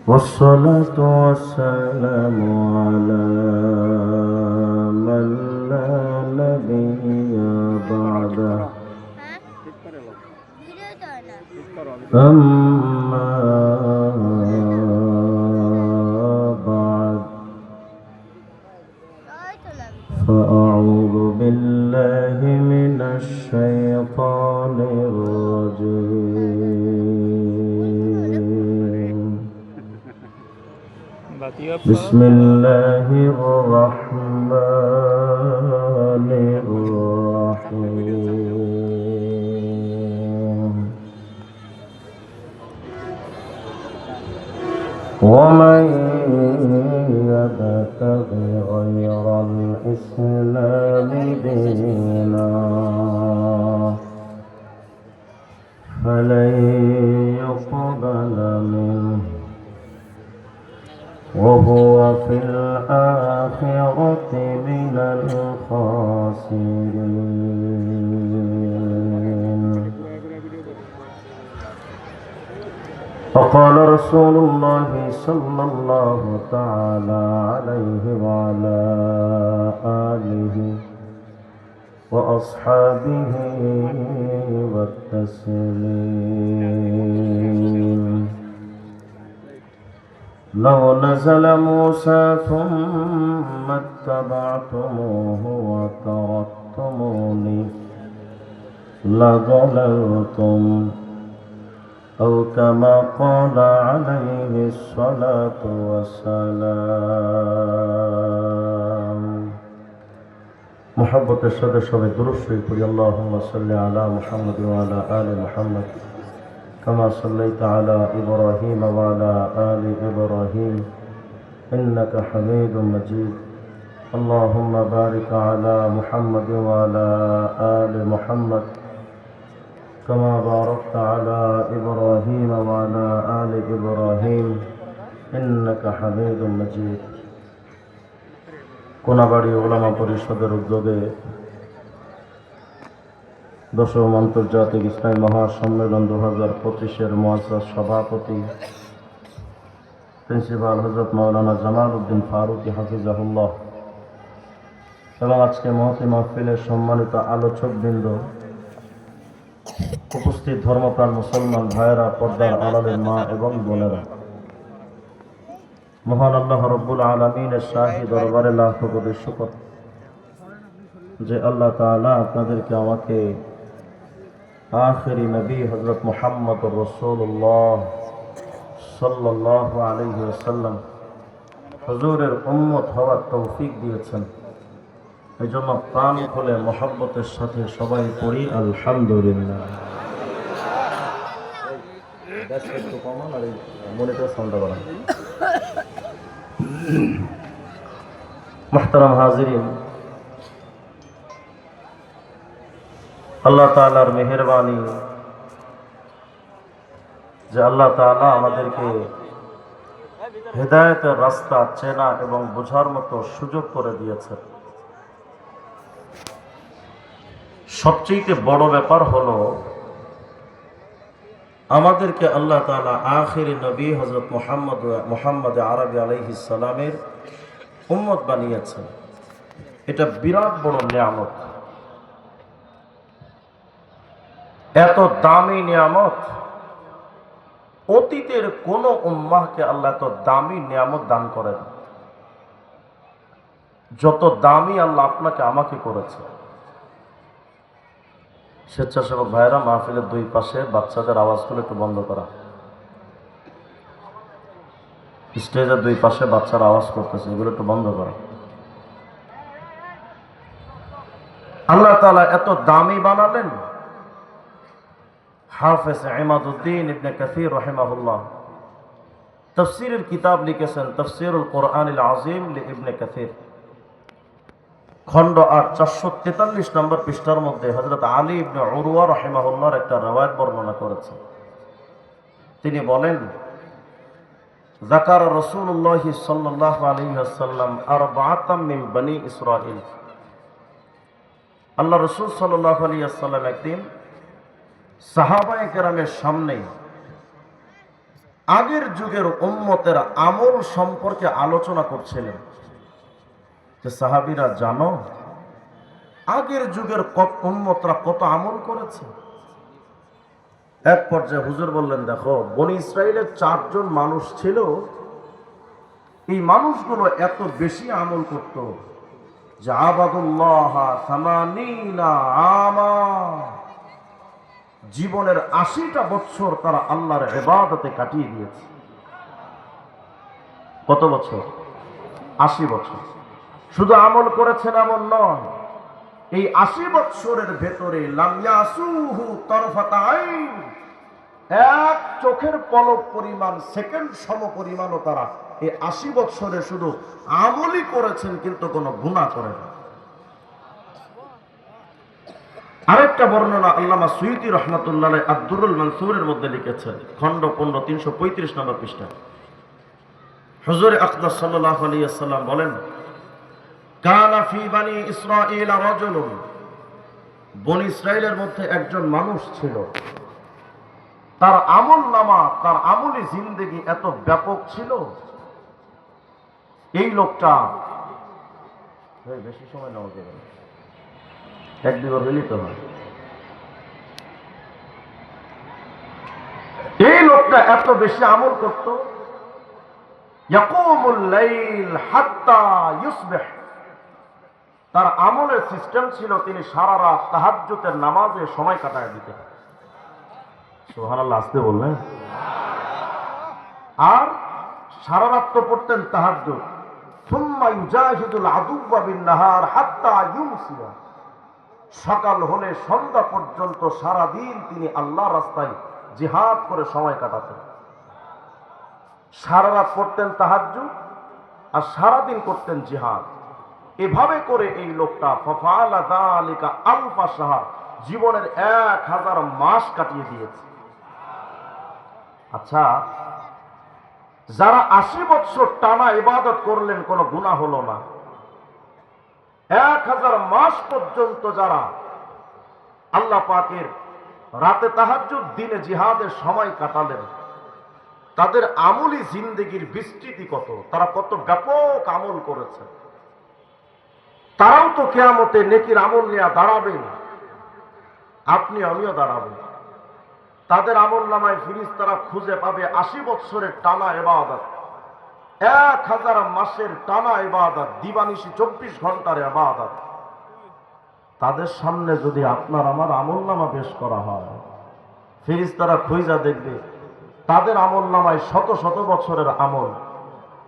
والصلاة والسلام على من لا نبي بعده أما بعد فأعوذ بالله من الشيطان الرجيم بسم الله الرحمن الرحيم ومن يبتغ غير الإسلام دينا فلن يقبل منه وهو في الآخرة من الخاسرين. وقال رسول الله صلى الله تعالى عليه وعلى آله وأصحابه والتسليم. لو نزل موسى ثم اتبعتموه وتركتموني لضللتم أو كما قال عليه الصلاة والسلام. محبة الشهد شهد درس يقول اللهم صل على محمد وعلى آل محمد كما صليت على إبراهيم وعلى آل إبراهيم إنك حميد مجيد. اللهم بارك على محمد وعلى آل محمد كما باركت على إبراهيم وعلى آل إبراهيم إنك حميد مجيد. কোনাবাড়ি ওলামা পরিষদের উদ্যোগে দশম আন্তর্জাতিক ইসলামী মহাসম্মেলন 2025-এর মুআজ্জাজ সভাপতি প্রিন্সিপাল হযরত মাওলানা জামাল উদ্দিন ফারুকী হাফিজাহুল্লাহ এবং আজকে মহতী মাহফিলের সম্মানিত আলোচকবৃন্দ, উপস্থিত ধর্মপ্রাণ মুসলমান ভাইয়েরা, পর্দার আড়ালের মা এবং বোনেরা, মহান আল্লাহ রব্বুল আলামিনের শাহী দরবারে লাখ কোটি শুকর যে আল্লাহ তাআলা আপনাদেরকে আমাকে আখিরি নবী হযরত মুহাম্মদুর রাসূলুল্লাহ সাল্লাল্লাহু আলাইহি ওয়াসাল্লাম হুজুরের উম্মত হওয়ার তৌফিক দিয়েছেন। এই জন্য প্রাণ খুলে মহব্বতের সাথে সবাই পড়ি আলহামদুলিল্লাহ। মুহতারাম হাজিরিন, আল্লাহ তাআলার মেহেরবানি যে আল্লাহ তাআলা আমাদেরকে হেদায়েতের রাস্তা চেনা এবং বোঝার মতো সুযোগ করে দিয়েছে। সবচেয়ে বড় ব্যাপার হলো আমাদেরকে আল্লাহ তাআলা আখিরি নবী হযরত মুহাম্মদ আরবি আলাইহিস সালামের উম্মত বানিয়েছেন। এটা বিরাট বড় নিয়ামত। এত দামি নিয়ামত অতীতের কোন উম্মাহকে আল্লাহ এত দামি নিয়ামত দান করেন যত দামি আল্লাহ আপনাকে আমাকে করেছে। স্বেচ্ছাসেবক ভাইয়েরা, মাহফিলের দুই পাশে বাচ্চাদের আওয়াজগুলো একটু বন্ধ করা। স্টেজের দুই পাশে বাচ্চারা আওয়াজ করতেছে, এগুলো একটু বন্ধ করা। আল্লাহ তাআলা এত দামি বানালেন। হাফেজ ইমাদউদ্দিন ইবনে কাসির রাহিমাহুল্লাহ তাফসীরের কিতাব লিখেছেন, তাফসীরুল কোরআনিল আযীম ইবনে কাসির, খণ্ড ৮ 443 নম্বর পৃষ্ঠার মধ্যে হযরত আলী ইবনে উরওয়া রাহিমাহুল্লাহর একটা রওয়ায়াত বর্ণনা করেছে। তিনি বলেন, যাকার রাসূলুল্লাহ সাল্লাল্লাহু আলাইহি ওয়াসাল্লাম আরবাআতাম মিন বনি ইসরাঈল। আল্লাহ রাসূল সাল্লাল্লাহু আলাইহি ওয়াসাল্লাম একদিন সাহাবায়ে কেরামের সামনে আগের যুগের উম্মতের আমল সম্পর্কে আলোচনা করছিলেন যে সাহাবীরা জানো আগের যুগের উম্মতরা কত আমল করেছে। এক পর্যায়ে হুজুর বললেন, দেখো বনি ইসরাইলের 4 জন মানুষ ছিল, এই মানুষগুলো এত বেশি আমল করত যে আবাদুল্লাহ সামানিনা আমা, জীবনের 80টা বছর তারা আল্লাহর ইবাদতে কাটিয়ে দিয়েছে। কত বছর? 80 বছর। শুধু আমল করেছেন এমন নয়, এই 80 বছরের ভেতরে লাম ইয়াসুহু তারফাত আইন, এক চোখের পলক পরিমাণ, সেকেন্ড সম পরিমাণও তারা এই 80 বছরে শুধু আমলই করেছেন, কিন্তু কোনো গুনাহ করেন না। আরেকটা বর্ণনা আল্লামা সুয়ুতী রহমাতুল্লাহ আলাইহি আদ-দুরুল মানসুরের মধ্যে লিখেছেন, খণ্ড 15 335 নম্বর পৃষ্ঠা। হুজুর আকরাম সাল্লাল্লাহু আলাইহি ওয়াসাল্লাম বলেন, কানা ফি বানি ইসরাঈল রাজুলুন, বনি ইসরাইলের মধ্যে একজন মানুষ ছিল, তার আমল নামা, তার আমলি জিন্দেগি এত ব্যাপক ছিল, এই লোকটা বেশি সময় নেওয়া যাবে না, 1-2 বার হইলেই তো হয়। এই লোকটা এত বেশি আমল করত, ইয়াকুমুল লাইল হাত্তা ইউসবিহ, তার আমলের সিস্টেম ছিল তিনি সারা রাত তাহাজ্জুদের নামাজে সময় কাটায় দিতেন। সুবহানাল্লাহ, আসতে বললেন। আর সারা রাত তো পড়তেন তাহাজ্জুদ, সুম্মা ইউজাহিদুল আদুওয়া বিন নাহার হাত্তা ইউমসিয়া, সকাল হলে সন্ধ্যা পর্যন্ত সারা দিন তিনি আল্লাহর রাস্তায় জিহাদ করে সময় কাটাতেন। সারা রাত পড়তেন তাহাজ্জুদ আর সারা দিন করতেন জিহাদ। এভাবে করে এই লোকটা ফাফালা যালিকা আলফা শাহর, জীবনের 1000 মাস কাটিয়ে দিয়েছে। আচ্ছা, যারা 80 বছর টানা ইবাদত করলেন কোনো গুনাহ হলো না, 1000 মাস পর্যন্ত যারা আল্লাহ পাকের রাতে তাহাজ্জুদ দিনে জিহাদের সময় কাটালেন, তাদের আমলি জিন্দেগির বিস্তৃতি কত, তারা কত ব্যাপক আমল করেছে। তারাও তো কিয়ামতে নেকির আমল নিয়ে দাঁড়াবে, আপনি আমিও দাঁড়াবো। তাদের আমল নামায় ফেরেশতারা খুঁজে পাবে 80 বছরের টানা ইবাদত, 1000 মাসের টানা ইবাদত, দিবানিশি 24 ঘন্টার ইবাদত। তাদের সামনে যদি আপনার আমার আমল নামা পেশ করা হয়, ফেরেশতারা খুঁজে দেখবে তাদের আমল নামায় শত শত বছরের আমল,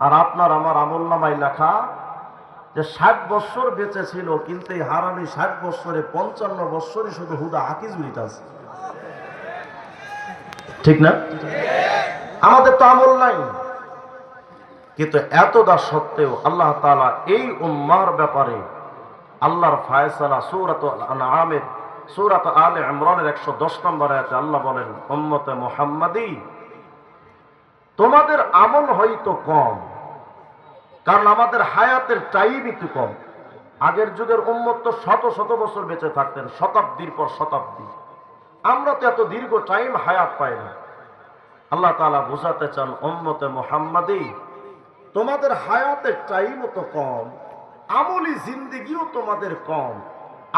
আর আপনার আমার আমল নামায় লেখা যে 60 বছর বেঁচে ছিল, কিন্তু এই হারামি 60 বছরে 55 বছরই শুধু হুদা হাকিজ উড়িতে আছে। ঠিক না? আমাদের তো আমল নাই, কিন্তু এতটা সত্ত্বেও আল্লাহ তাআলা এই উম্মার ব্যাপারে আল্লাহর ফায়সালা সূরাতুল আনআমের সূরাত আলে ইমরানের 110 নম্বর আয়াতে আল্লাহ বলেন, উম্মতে মুহাম্মাদি, তোমাদের আমল হয়তো কম, কারণ আমাদের হায়াতের টাইম একটু কম। আগের যুগের উম্মত তো শত শত বছর বেঁচে থাকতেন, শতাব্দীর পর শতাব্দী। আমরা তো এত দীর্ঘ টাইম হায়াত পাই না। আল্লাহ তাআলা বোঝাতে চান, উম্মতে মুহাম্মাদি, তোমাদের হায়াতের টাইমও তো কম, আমলি জিন্দেগিও তোমাদের কম।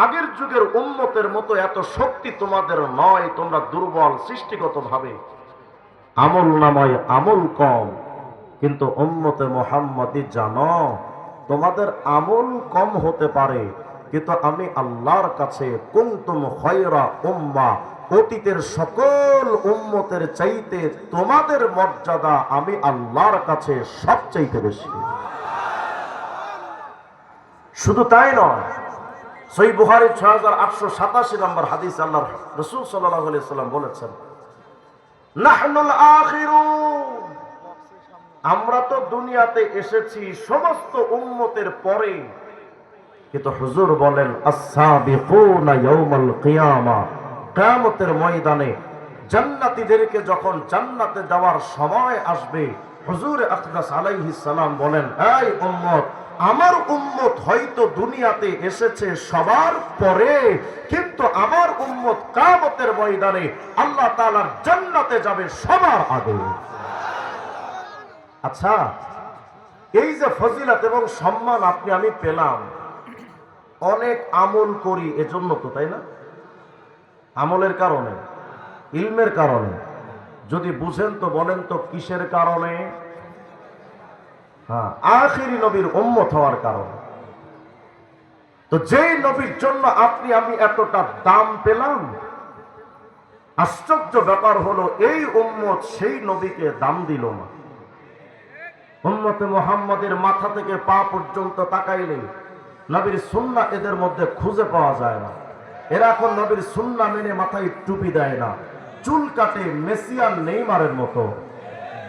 আগের যুগের উম্মতের মতো এত শক্তি তোমাদের নয়, তোমরা দুর্বল সৃষ্টিগতভাবে, আমল নামায় আমল কম। কিন্তু উম্মতে মুহাম্মাদি জানো, তোমাদের আমল কম হতে পারে, কিন্তু আমি আল্লাহর কাছে কুনতুম খায়রা উম্মাহ, অতীতের সকল উম্মতের চাইতে তোমাদের মর্যাদা আমি আল্লাহর কাছে সবচাইতে বেশি। শুধু তাই নয়, সহিহ বুখারী 6887 নম্বর হাদিস আল্লাহর রাসূল সাল্লাল্লাহু আলাইহি ওয়াসাল্লাম বলেছেন, নাহনুল আখিরুন, আমরা তো দুনিয়াতে এসেছি সমস্ত উম্মতের পরে, কিন্তু হুজুর বলেন আস-সাবিকুনা ইয়াউমাল কিয়ামা, কিয়ামতের ময়দানে জান্নাতীদেরকে যখন জান্নাতে যাওয়ার সময় আসবে, হুজুর আকরাম আলাইহিস সালাম বলেন, এই উম্মত, আমার উম্মত হয়তো দুনিয়াতে এসেছে সবার পরে, কিন্তু আমার উম্মত কিয়ামতের ময়দানে আল্লাহ তাআলার জান্নাতে যাবে সবার আগে। আচ্ছা, এই যে ফজিলত এবং সম্মান আপনি আমি পেলাম, অনেক আমল করি এজন্য তো, তাই না? আমলের কারণে, ইলমের কারণে। যদি বুঝেন তো বলেন তো কিসের কারণে? হ্যাঁ, আখিরি নবীর উম্মত হওয়ার কারণে। তো যেই নবীর জন্য আপনি আমি এতটা দাম পেলাম, আশ্চর্য ব্যাপার হলো এই উম্মত সেই নবীকে দাম দিল না। উম্মতে মুহাম্মাদের মাথা থেকে পা পর্যন্ত তাকাইলে নবীর সুন্নাহ এদের মধ্যে খুঁজে পাওয়া যায় না। এরা এখন নবীর সুন্নাহ মেনে মাথায় টুপি দেয় না, চুল কাটে মেসিয়ান নেইমারের মতো,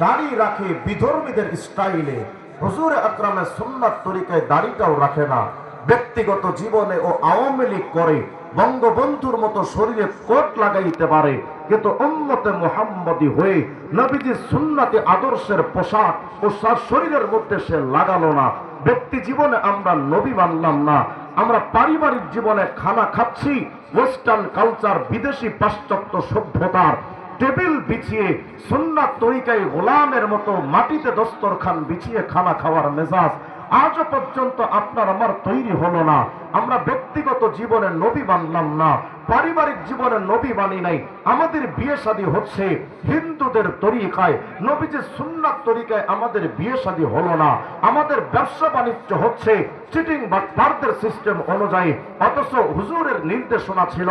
দাড়ি রাখে বিধর্মীদের স্টাইলে, হুজুর আকরামের সুন্নাত তরিকায় দাড়িটাও রাখে না, ব্যক্তিগত জীবনে ও আওয়ামী লীগ করে, বঙ্গবন্ধুর মতো শরীরে কোট লাগাইতে পারে, কিন্তু উম্মতে মুহাম্মদী হয়ে নবীজির সুন্নাতি আদর্শের পোশাক ও শরীরের মধ্যে সে লাগালো না। ব্যক্তি জীবনে আমরা নবী মানলাম না, আমরা পারিবারিক জীবনে খানা খাচ্ছি ওয়েস্টার্ন কালচার, বিদেশি পাশ্চাত্য সভ্যতার টেবিল বিছিয়ে সুন্নাত তরিকায় গোলামের মতো মাটিতে দস্তরখান বিছিয়ে খানা খাওয়ার মেজাজ আজও পর্যন্ত আপনার আমার তৈরি হলো না। আমরা ব্যক্তিগত জীবনে নবী মানলাম না, পারিবারিক জীবনে নবী মানি নাই। আমাদের বিয়ে শাদী হচ্ছে হিন্দুদের তরিকায়, নবীজির সুন্নাত তরিকায় আমাদের বিয়ে শাদী হলো না। আমাদের ব্যবসা বাণিজ্য হচ্ছে চিটিং বাটপারদের সিস্টেম অনুযায়ী, অথচ হুজুরের নির্দেশনা ছিল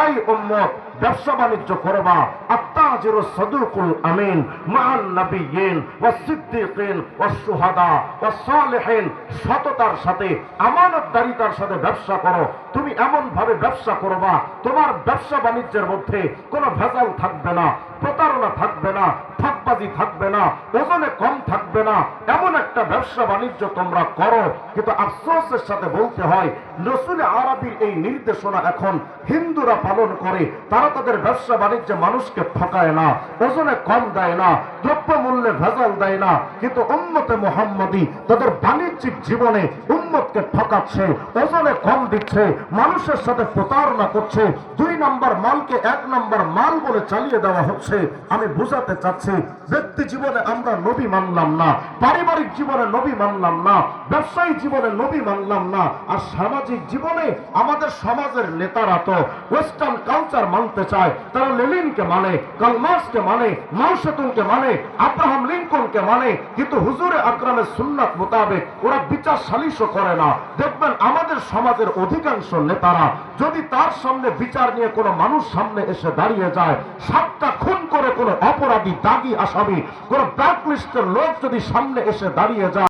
এই উম্মত ব্যবসা বাণিজ্য করবা আত্তাজিরু সাদুকুল আমিন মান নবিয়্যিন ওয়াস সিদ্দিকিন ওয়াস শুহাদা ওয়াস সালিহিন, সততার সাথে আমানতদারিতার সাথে ব্যবসা করো। তুমি এমন ভাবে ব্যবসা করবা তোমার ব্যবসা বাণিজ্যের মধ্যে কোনো ভেজাল থাকবে না, প্রতারণা থাকবে না, ঠকবাজি থাকবে না, ওজনে কম থাকবে না, এমন একটা ব্যবসা বাণিজ্য তোমরা করো। কিন্তু আফসোসের সাথে বলতে হয় রাসূল আরবীর এই নির্দেশনা এখন হিন্দুরা পালন করে। তারা তাদের ব্যবসা বাণিজ্যে মানুষকে ঠকায় না, ওজনে কম দেয় না, দ্রব্য মূল্যে ভেজাল দেয় না, কিন্তু উম্মতে মুহাম্মদী তাদের বাণিজ্যিক জীবনে উম্মতকে ঠকাচ্ছে, ওজনে কম দিচ্ছে, মানুষের সাথে প্রতারণা করছে, 2 নম্বর মালকে 1 নম্বর মাল বলে চালিয়ে দেওয়া হচ্ছে। আমি বুঝাতে চাচ্ছি ব্যক্তি জীবনে আমরা নবী মানলাম না, পারিবারিক জীবনে নবী মানলাম না, ব্যবসায়িক জীবনে নবী মানলাম না, আর সামাজিক জীবনে আমাদের সমাজের নেতারা তো ওয়েস্টার্ন কালচার মানতে চায়। তারা লেনিনকে মানে, কার্ল মার্ক্সকে মানে, মাও সেতুংকে মানে, আব্রাহাম লিঙ্কনকে মানে, কিন্তু হুজুরে আকরামের সুন্নাত মোতাবেক ওরা বিচার সালিশও করে না। দেখবেন আমাদের সমাজের অধিকাংশ নেতারা যদি তার সামনে বিচার নিয়ে কোনো মানুষ সামনে এসে দাঁড়িয়ে যায়, 7টা খুন করে কোনো অপরাধী দাগী আসামি, কোনো ব্ল্যাক লিস্টের লোক যদি সামনে এসে দাঁড়িয়ে যায়,